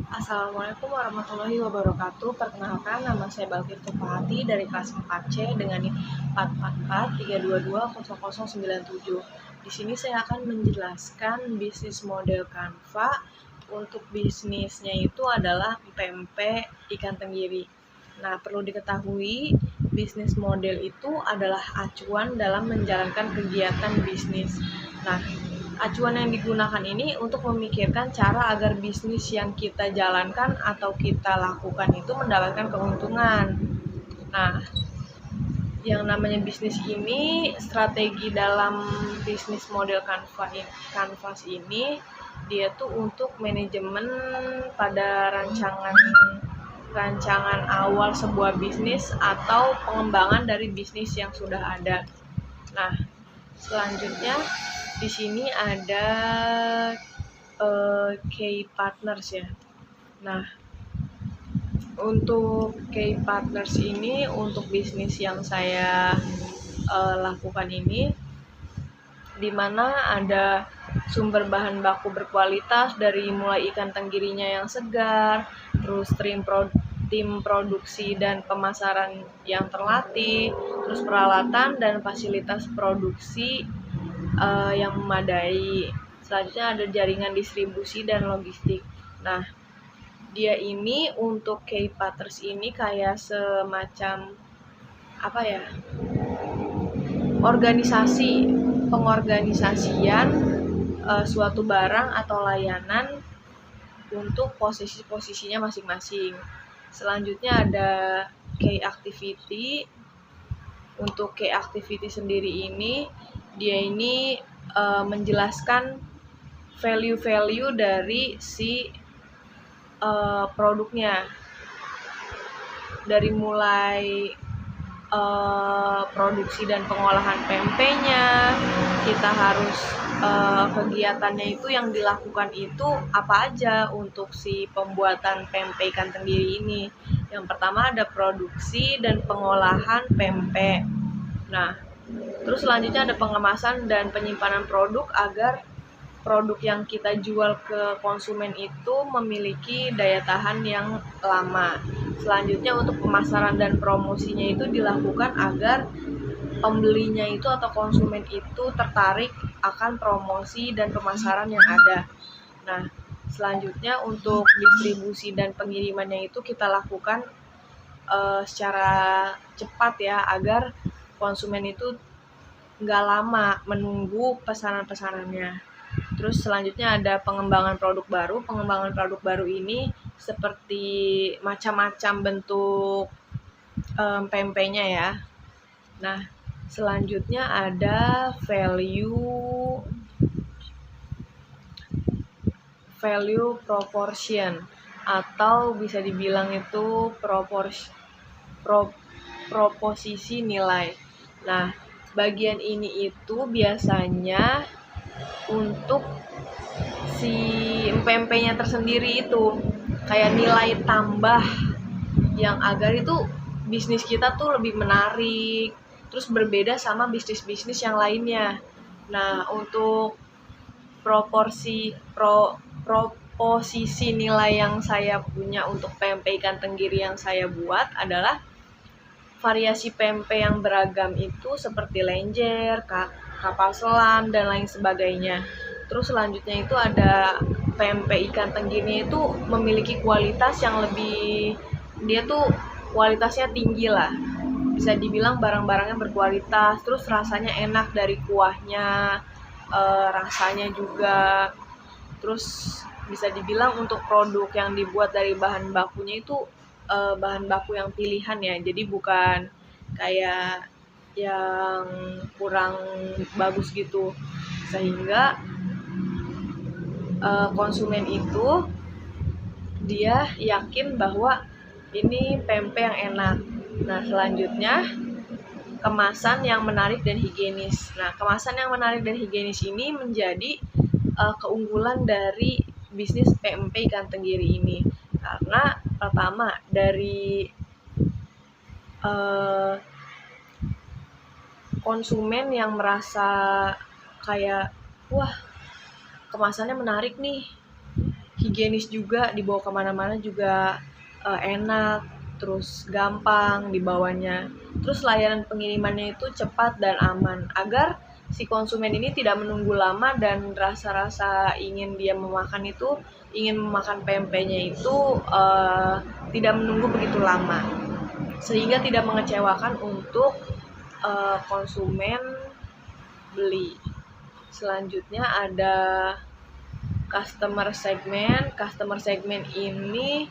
Assalamualaikum warahmatullahi wabarakatuh. Perkenalkan, nama saya Balkir Tufahati dari kelas 4C dengan NIM 44432200097. Di sini saya akan menjelaskan bisnis model Canva. Untuk bisnisnya itu adalah pempek ikan tenggiri. Nah, perlu diketahui, bisnis model itu adalah acuan dalam menjalankan kegiatan bisnis. Nah, acuan yang digunakan ini untuk memikirkan cara agar bisnis yang kita jalankan atau kita lakukan itu mendapatkan keuntungan. Nah, yang namanya bisnis ini, strategi dalam bisnis model Canvas ini, dia tuh untuk manajemen pada rancangan awal sebuah bisnis atau pengembangan dari bisnis yang sudah ada. Nah, selanjutnya di sini ada key partners ya. Nah, untuk key partners ini untuk bisnis yang saya lakukan ini, di mana ada sumber bahan baku berkualitas dari mulai ikan tenggirinya yang segar, terus tim produksi dan pemasaran yang terlatih, terus peralatan dan fasilitas produksi yang memadai. Selanjutnya ada jaringan distribusi dan logistik. Nah, dia ini untuk key partners ini kayak semacam pengorganisasian suatu barang atau layanan untuk posisinya masing-masing. Selanjutnya ada key activity. Untuk key activity sendiri ini, dia ini menjelaskan value dari si produknya, dari mulai produksi dan pengolahan pempeknya. Kita harus kegiatannya itu yang dilakukan itu apa aja untuk si pembuatan pempek ikan tenggiri ini. Yang pertama ada produksi dan pengolahan pempek. Nah, terus selanjutnya ada pengemasan dan penyimpanan produk agar produk yang kita jual ke konsumen itu memiliki daya tahan yang lama. Selanjutnya untuk pemasaran dan promosinya itu dilakukan agar pembelinya itu atau konsumen itu tertarik akan promosi dan pemasaran yang ada. Nah, selanjutnya untuk distribusi dan pengirimannya itu kita lakukan secara cepat ya, agar konsumen itu nggak lama menunggu pesanan-pesanannya. Terus selanjutnya ada pengembangan produk baru. Pengembangan produk baru ini seperti macam-macam bentuk pempeknya ya. Nah, selanjutnya ada value proportion, atau bisa dibilang itu proposisi nilai. Nah, bagian ini itu biasanya untuk si pempeknya tersendiri itu kayak nilai tambah yang agar itu bisnis kita tuh lebih menarik, terus berbeda sama bisnis-bisnis yang lainnya. Nah, untuk proposisi nilai yang saya punya untuk pempek ikan tenggiri yang saya buat adalah variasi pempek yang beragam itu seperti lenjer, kapal selam, dan lain sebagainya. Terus selanjutnya itu ada pempek ikan tenggiri itu memiliki kualitas yang lebih, dia tuh kualitasnya tinggi lah. Bisa dibilang barang-barangnya berkualitas, terus rasanya enak dari kuahnya, rasanya juga. Terus bisa dibilang untuk produk yang dibuat dari bahan bakunya itu bahan baku yang pilihan ya, jadi bukan kayak yang kurang bagus gitu, sehingga konsumen itu dia yakin bahwa ini pempek yang enak. Nah, selanjutnya kemasan yang menarik dan higienis. Nah, kemasan yang menarik dan higienis ini menjadi keunggulan dari bisnis pempek ikan tenggiri ini, karena pertama dari konsumen yang merasa kayak, wah, kemasannya menarik nih, higienis juga, dibawa kemana-mana juga enak, terus gampang dibawanya. Terus layanan pengirimannya itu cepat dan aman, agar si konsumen ini tidak menunggu lama dan rasa-rasa ingin memakan pempeknya itu tidak menunggu begitu lama, sehingga tidak mengecewakan untuk konsumen beli. Selanjutnya ada customer segment. Customer segment ini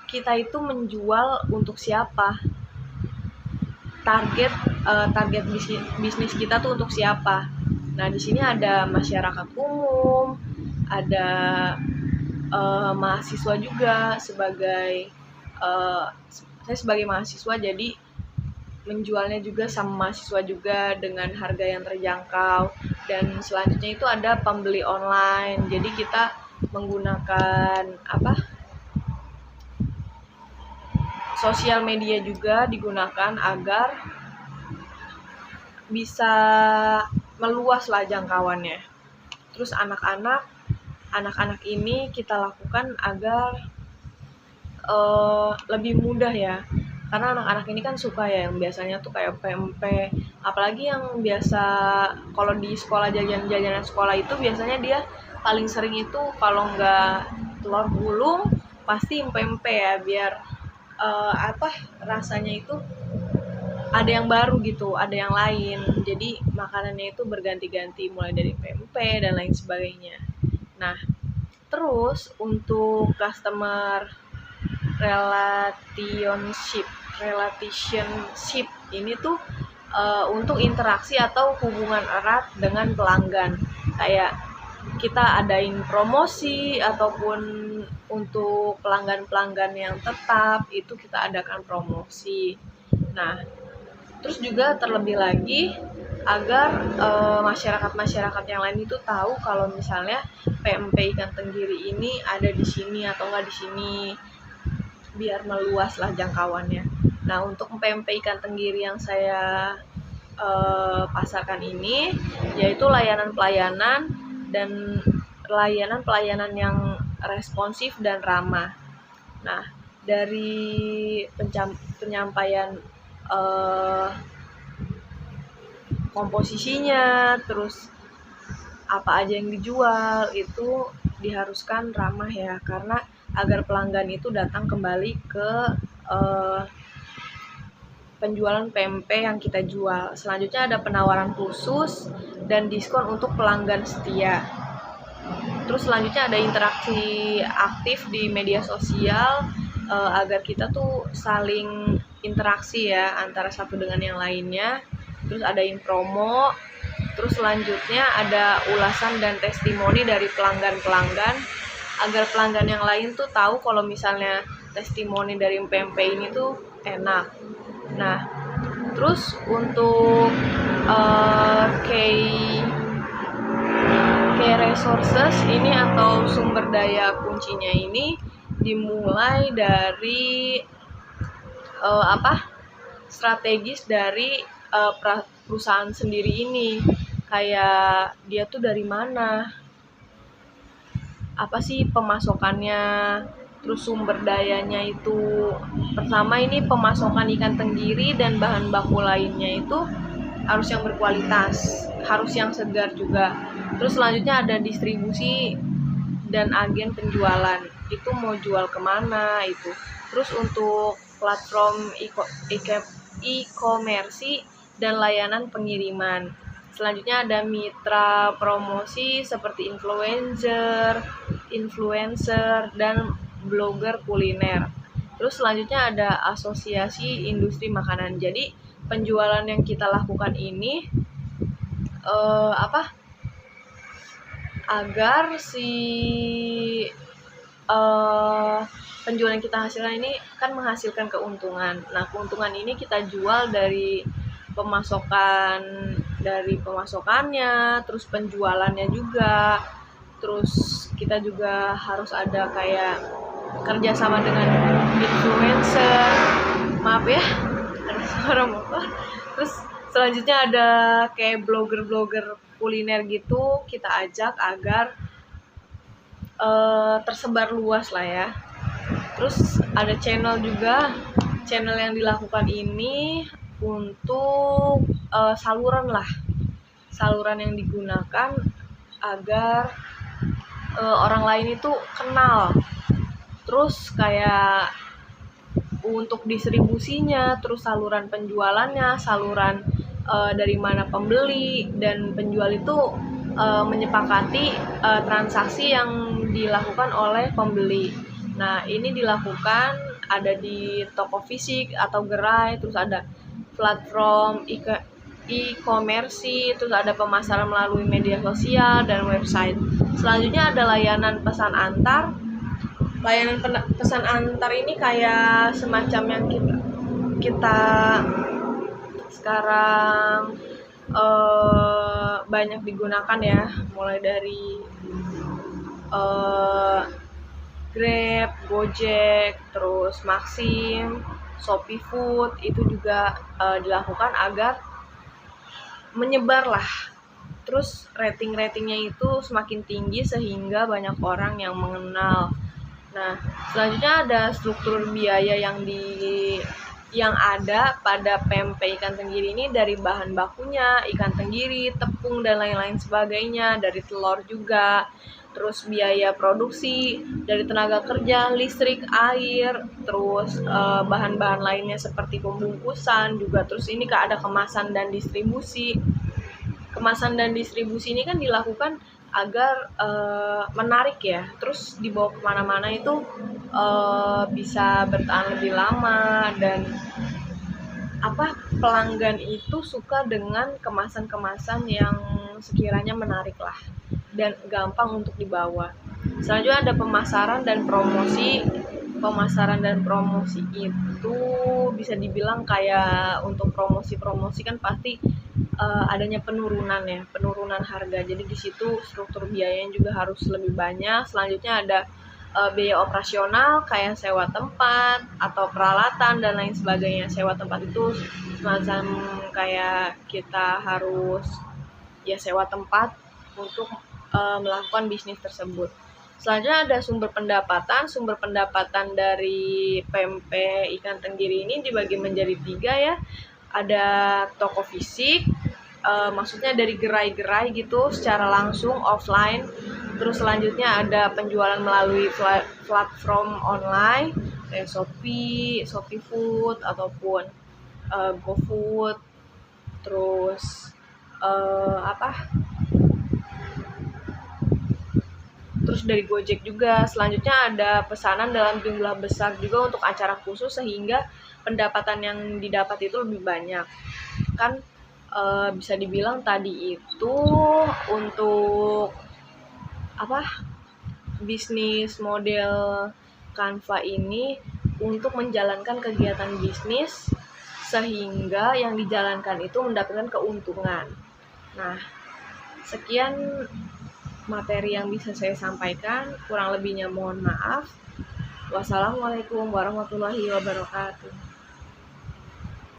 kita itu menjual untuk siapa? Target bisnis kita tuh untuk siapa? Nah, di sini ada masyarakat umum, ada mahasiswa juga. Saya sebagai mahasiswa, jadi menjualnya juga sama mahasiswa juga dengan harga yang terjangkau. Dan selanjutnya itu ada pembeli online, jadi kita menggunakan sosial media juga digunakan agar bisa meluas lah jangkauannya. Terus anak-anak ini kita lakukan agar lebih mudah ya, karena anak-anak ini kan suka ya yang biasanya tuh kayak pempek, apalagi yang biasa kalau di sekolah, jajanan sekolah itu biasanya dia paling sering itu kalau nggak telur gulung pasti pempek ya, biar rasanya itu ada yang baru gitu, ada yang lain, jadi makanannya itu berganti-ganti mulai dari pempek dan lain sebagainya. Nah, terus untuk customer relationship ini tuh untuk interaksi atau hubungan erat dengan pelanggan, kayak kita adain promosi, ataupun untuk pelanggan yang tetap itu kita adakan promosi. Nah, terus juga terlebih lagi agar masyarakat yang lain itu tahu kalau misalnya pempek ikan tenggiri ini ada di sini atau nggak di sini, biar meluas lah jangkauannya. Nah, untuk pempek ikan tenggiri yang saya pasarkan ini yaitu layanan pelayanan yang responsif dan ramah. Nah, dari penyampaian komposisinya, terus apa aja yang dijual itu diharuskan ramah ya, karena agar pelanggan itu datang kembali ke penjualan pempek yang kita jual. Selanjutnya ada penawaran khusus dan diskon untuk pelanggan setia. Terus selanjutnya ada interaksi aktif di media sosial agar kita tuh saling interaksi ya antara satu dengan yang lainnya. Terus ada promo. Terus selanjutnya ada ulasan dan testimoni dari pelanggan agar pelanggan yang lain tuh tahu kalau misalnya testimoni dari pempek ini tuh enak. Nah, terus untuk key resources ini atau sumber daya kuncinya ini dimulai dari strategis dari perusahaan sendiri ini, kayak dia tuh dari mana, apa sih pemasokannya, terus sumber dayanya itu. Pertama ini pemasokan ikan tenggiri dan bahan baku lainnya itu harus yang berkualitas, harus yang segar juga. Terus selanjutnya ada distribusi dan agen penjualan, itu mau jual kemana itu. Terus untuk platform e-commerce dan layanan pengiriman. Selanjutnya ada mitra promosi seperti influencer dan blogger kuliner. Terus selanjutnya ada asosiasi industri makanan. Jadi penjualan yang kita lakukan ini agar si penjualan yang kita hasilkan ini kan menghasilkan keuntungan. Nah, keuntungan ini kita jual dari pemasokannya, terus penjualannya juga. Terus kita juga harus ada kayak kerjasama dengan influencer. Maaf ya, ada suara motor. Terus selanjutnya ada kayak blogger kuliner gitu, kita ajak agar tersebar luas lah ya. Terus ada channel juga, channel yang dilakukan ini untuk saluran yang digunakan agar orang lain itu kenal. Terus kayak untuk distribusinya, terus saluran penjualannya, saluran dari mana pembeli dan penjual itu menyepakati transaksi yang dilakukan oleh pembeli. Nah, ini dilakukan ada di toko fisik atau gerai, terus ada platform e-commerce, terus ada pemasaran melalui media sosial dan website. Selanjutnya ada layanan pesan antar. Layanan pesan antar ini kayak semacam yang kita sekarang banyak digunakan ya, mulai dari Grab, Gojek, terus Maxim, Shopee Food, itu juga dilakukan agar menyebar lah. Terus ratingnya itu semakin tinggi sehingga banyak orang yang mengenal. Nah, selanjutnya ada struktur biaya yang ada pada pempek ikan tenggiri ini dari bahan bakunya, ikan tenggiri, tepung, dan lain-lain sebagainya, dari telur juga, terus biaya produksi, dari tenaga kerja, listrik, air, terus bahan-bahan lainnya seperti pembungkusan juga, terus ini ada kemasan dan distribusi. Kemasan dan distribusi ini kan dilakukan agar menarik ya, terus dibawa kemana-mana itu bisa bertahan lebih lama, dan pelanggan itu suka dengan kemasan-kemasan yang sekiranya menarik lah dan gampang untuk dibawa. Selanjutnya ada pemasaran dan promosi. Pemasaran dan promosi itu bisa dibilang kayak untuk promosi kan pasti adanya penurunan harga. Jadi di situ struktur biayanya juga harus lebih banyak. Selanjutnya ada biaya operasional kayak sewa tempat atau peralatan dan lain sebagainya. Sewa tempat itu semacam kayak kita harus ya sewa tempat untuk melakukan bisnis tersebut. Selanjutnya ada sumber pendapatan. Sumber pendapatan dari pempek ikan tenggiri ini dibagi menjadi 3 ya. Ada toko fisik, maksudnya dari gerai-gerai gitu secara langsung offline. Terus selanjutnya ada penjualan melalui platform online kayak Shopee Food ataupun GoFood. Terus terus dari Gojek juga. Selanjutnya ada pesanan dalam jumlah besar juga untuk acara khusus sehingga pendapatan yang didapat itu lebih banyak. Kan bisa dibilang tadi itu untuk bisnis model Canva ini untuk menjalankan kegiatan bisnis sehingga yang dijalankan itu mendapatkan keuntungan. Nah, sekian materi yang bisa saya sampaikan, kurang lebihnya mohon maaf. Wassalamualaikum warahmatullahi wabarakatuh.